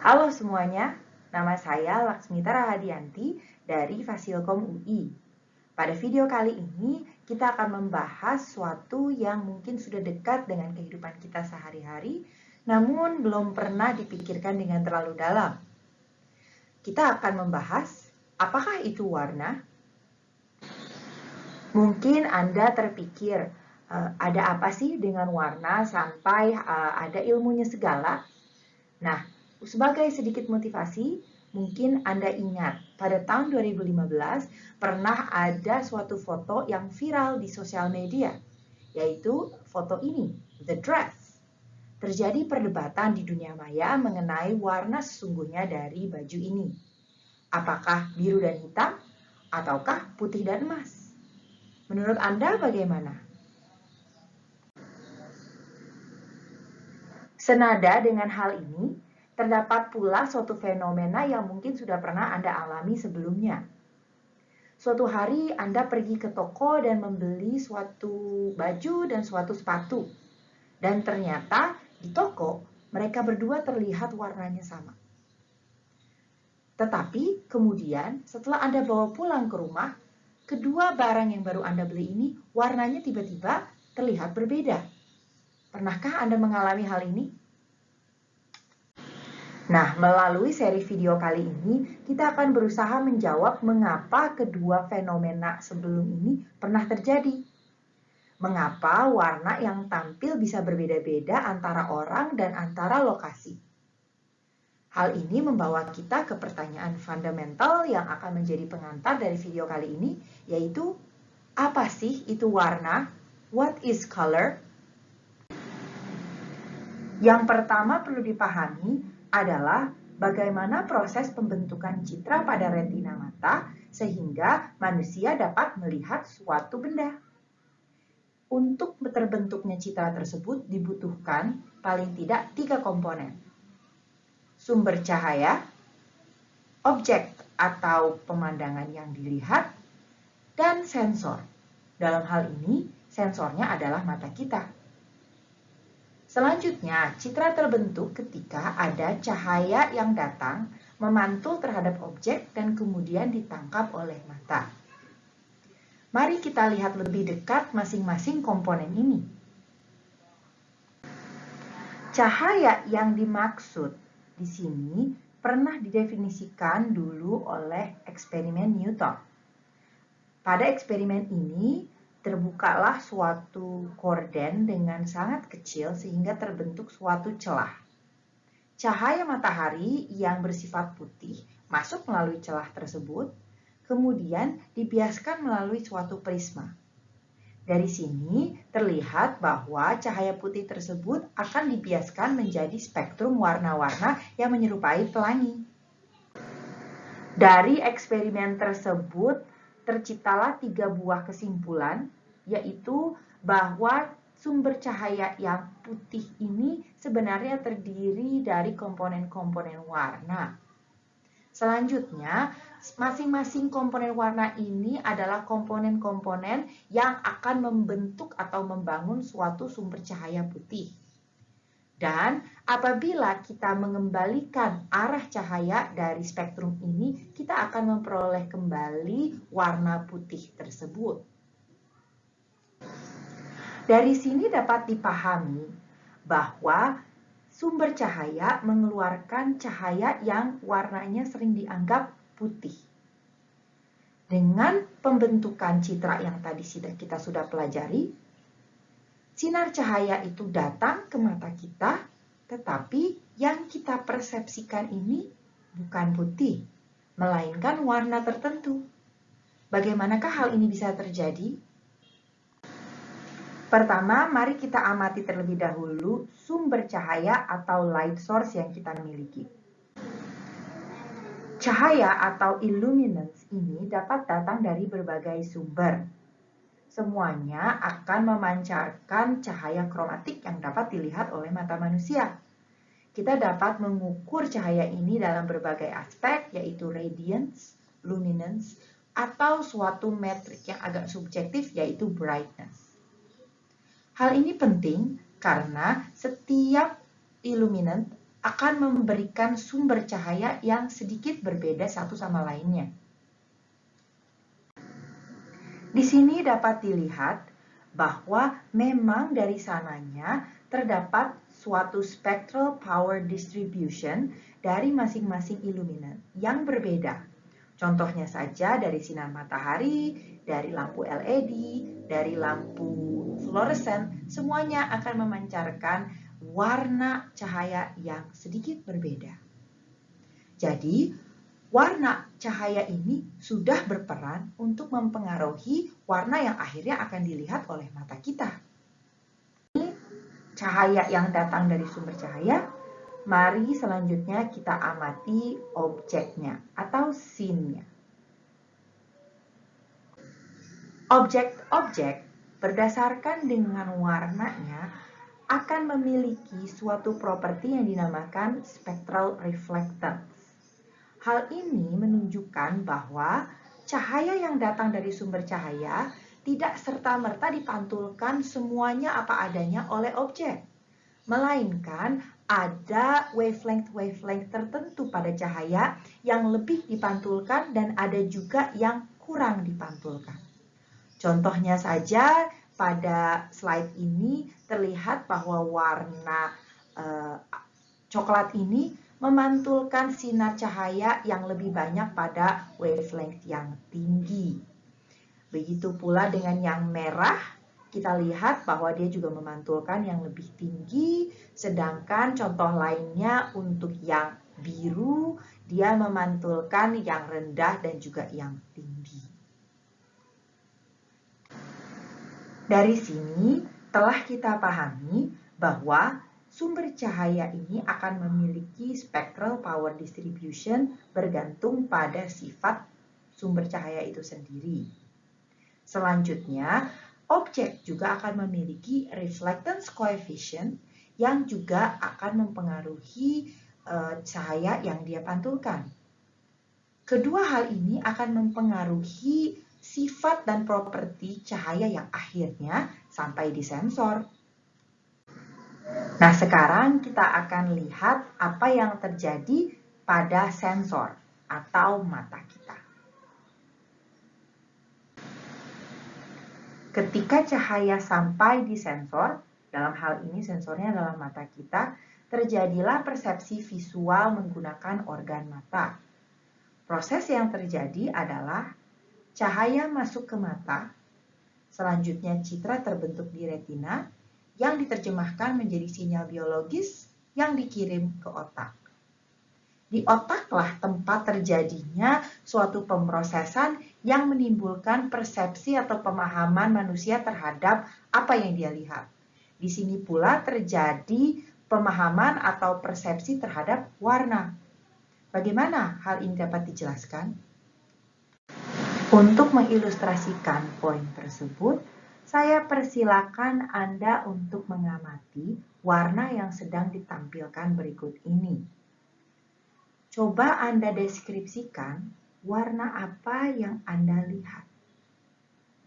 Halo semuanya, nama saya Laksmita Rahadianti dari Fasilkom UI. Pada video kali ini, kita akan membahas suatu yang mungkin sudah dekat dengan kehidupan kita sehari-hari, namun belum pernah dipikirkan dengan terlalu dalam. Kita akan membahas, apakah itu warna? Mungkin Anda terpikir, ada apa sih dengan warna sampai ada ilmunya segala? Nah, sebagai sedikit motivasi, mungkin Anda ingat pada tahun 2015 pernah ada suatu foto yang viral di sosial media, yaitu foto ini, The Dress. Terjadi perdebatan di dunia maya mengenai warna sesungguhnya dari baju ini. Apakah biru dan hitam, ataukah putih dan emas? Menurut Anda bagaimana? Senada dengan hal ini, terdapat pula suatu fenomena yang mungkin sudah pernah Anda alami sebelumnya. Suatu hari Anda pergi ke toko dan membeli suatu baju dan suatu sepatu. Dan ternyata di toko mereka berdua terlihat warnanya sama. Tetapi kemudian setelah Anda bawa pulang ke rumah, kedua barang yang baru Anda beli ini warnanya tiba-tiba terlihat berbeda. Pernahkah Anda mengalami hal ini? Nah, melalui seri video kali ini, kita akan berusaha menjawab mengapa kedua fenomena sebelum ini pernah terjadi. Mengapa warna yang tampil bisa berbeda-beda antara orang dan antara lokasi. Hal ini membawa kita ke pertanyaan fundamental yang akan menjadi pengantar dari video kali ini, yaitu, apa sih itu warna? What is color? Yang pertama perlu dipahami adalah bagaimana proses pembentukan citra pada retina mata sehingga manusia dapat melihat suatu benda. Untuk terbentuknya citra tersebut dibutuhkan paling tidak 3 komponen. Sumber cahaya, objek atau pemandangan yang dilihat, dan sensor. Dalam hal ini, sensornya adalah mata kita. Selanjutnya, citra terbentuk ketika ada cahaya yang datang, memantul terhadap objek dan kemudian ditangkap oleh mata. Mari kita lihat lebih dekat masing-masing komponen ini. Cahaya yang dimaksud di sini pernah didefinisikan dulu oleh eksperimen Newton. Pada eksperimen ini, terbukalah suatu korden dengan sangat kecil sehingga terbentuk suatu celah. Cahaya matahari yang bersifat putih masuk melalui celah tersebut, kemudian dibiaskan melalui suatu prisma. Dari sini terlihat bahwa cahaya putih tersebut akan dibiaskan menjadi spektrum warna-warna yang menyerupai pelangi. Dari eksperimen tersebut, terciptalah 3 buah kesimpulan, yaitu bahwa sumber cahaya yang putih ini sebenarnya terdiri dari komponen-komponen warna. Selanjutnya, masing-masing komponen warna ini adalah komponen-komponen yang akan membentuk atau membangun suatu sumber cahaya putih. Dan apabila kita mengembalikan arah cahaya dari spektrum ini, kita akan memperoleh kembali warna putih tersebut. Dari sini dapat dipahami bahwa sumber cahaya mengeluarkan cahaya yang warnanya sering dianggap putih. Dengan pembentukan citra yang tadi kita sudah pelajari, sinar cahaya itu datang ke mata kita, tetapi yang kita persepsikan ini bukan putih, melainkan warna tertentu. Bagaimanakah hal ini bisa terjadi? Pertama, mari kita amati terlebih dahulu sumber cahaya atau light source yang kita miliki. Cahaya atau illuminance ini dapat datang dari berbagai sumber. Semuanya akan memancarkan cahaya kromatik yang dapat dilihat oleh mata manusia. Kita dapat mengukur cahaya ini dalam berbagai aspek, yaitu radiance, luminance, atau suatu metrik yang agak subjektif, yaitu brightness. Hal ini penting karena setiap illuminant akan memberikan sumber cahaya yang sedikit berbeda satu sama lainnya. Di sini dapat dilihat bahwa memang dari sananya terdapat suatu spectral power distribution dari masing-masing illuminant yang berbeda. Contohnya saja dari sinar matahari, dari lampu LED, dari lampu fluoresen, semuanya akan memancarkan warna cahaya yang sedikit berbeda. Jadi, warna cahaya ini sudah berperan untuk mempengaruhi warna yang akhirnya akan dilihat oleh mata kita. Ini cahaya yang datang dari sumber cahaya. Mari selanjutnya kita amati objeknya atau scene-nya. Objek-objek berdasarkan dengan warnanya akan memiliki suatu properti yang dinamakan spectral reflectance. Hal ini menunjukkan bahwa cahaya yang datang dari sumber cahaya tidak serta-merta dipantulkan semuanya apa adanya oleh objek, melainkan ada wavelength tertentu pada cahaya yang lebih dipantulkan dan ada juga yang kurang dipantulkan. Contohnya saja pada slide ini terlihat bahwa warna coklat ini memantulkan sinar cahaya yang lebih banyak pada wavelength yang tinggi. Begitu pula dengan yang merah, kita lihat bahwa dia juga memantulkan yang lebih tinggi, sedangkan contoh lainnya untuk yang biru, dia memantulkan yang rendah dan juga yang tinggi. Dari sini telah kita pahami bahwa sumber cahaya ini akan memiliki spectral power distribution bergantung pada sifat sumber cahaya itu sendiri. Selanjutnya, objek juga akan memiliki reflectance coefficient yang juga akan mempengaruhi cahaya yang dia pantulkan. Kedua hal ini akan mempengaruhi sifat dan properti cahaya yang akhirnya sampai di sensor. Nah, sekarang kita akan lihat apa yang terjadi pada sensor atau mata kita. Ketika cahaya sampai di sensor, dalam hal ini sensornya adalah mata kita, terjadilah persepsi visual menggunakan organ mata. Proses yang terjadi adalah cahaya masuk ke mata, selanjutnya citra terbentuk di retina, yang diterjemahkan menjadi sinyal biologis yang dikirim ke otak. Di otaklah tempat terjadinya suatu pemrosesan yang menimbulkan persepsi atau pemahaman manusia terhadap apa yang dia lihat. Di sini pula terjadi pemahaman atau persepsi terhadap warna. Bagaimana hal ini dapat dijelaskan? Untuk mengilustrasikan poin tersebut, saya persilakan Anda untuk mengamati warna yang sedang ditampilkan berikut ini. Coba Anda deskripsikan warna apa yang Anda lihat.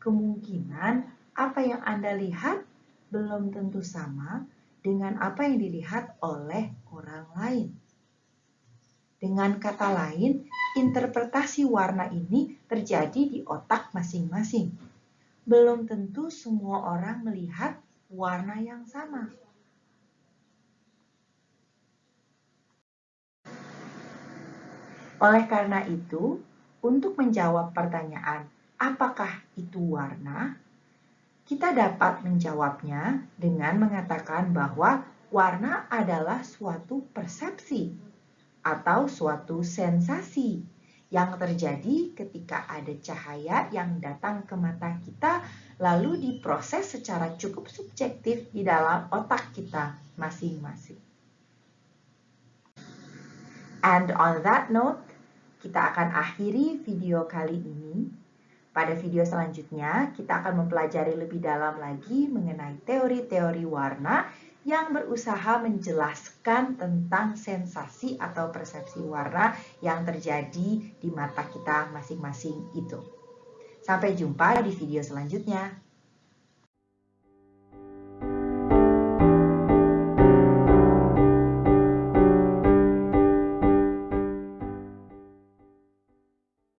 Kemungkinan apa yang Anda lihat belum tentu sama dengan apa yang dilihat oleh orang lain. Dengan kata lain, interpretasi warna ini terjadi di otak masing-masing. Belum tentu semua orang melihat warna yang sama. Oleh karena itu, untuk menjawab pertanyaan apakah itu warna, kita dapat menjawabnya dengan mengatakan bahwa warna adalah suatu persepsi atau suatu sensasi yang terjadi ketika ada cahaya yang datang ke mata kita lalu diproses secara cukup subjektif di dalam otak kita masing-masing. And on that note, kita akan akhiri video kali ini. Pada video selanjutnya, kita akan mempelajari lebih dalam lagi mengenai teori-teori warna yang berusaha menjelaskan tentang sensasi atau persepsi warna yang terjadi di mata kita masing-masing itu. Sampai jumpa di video selanjutnya.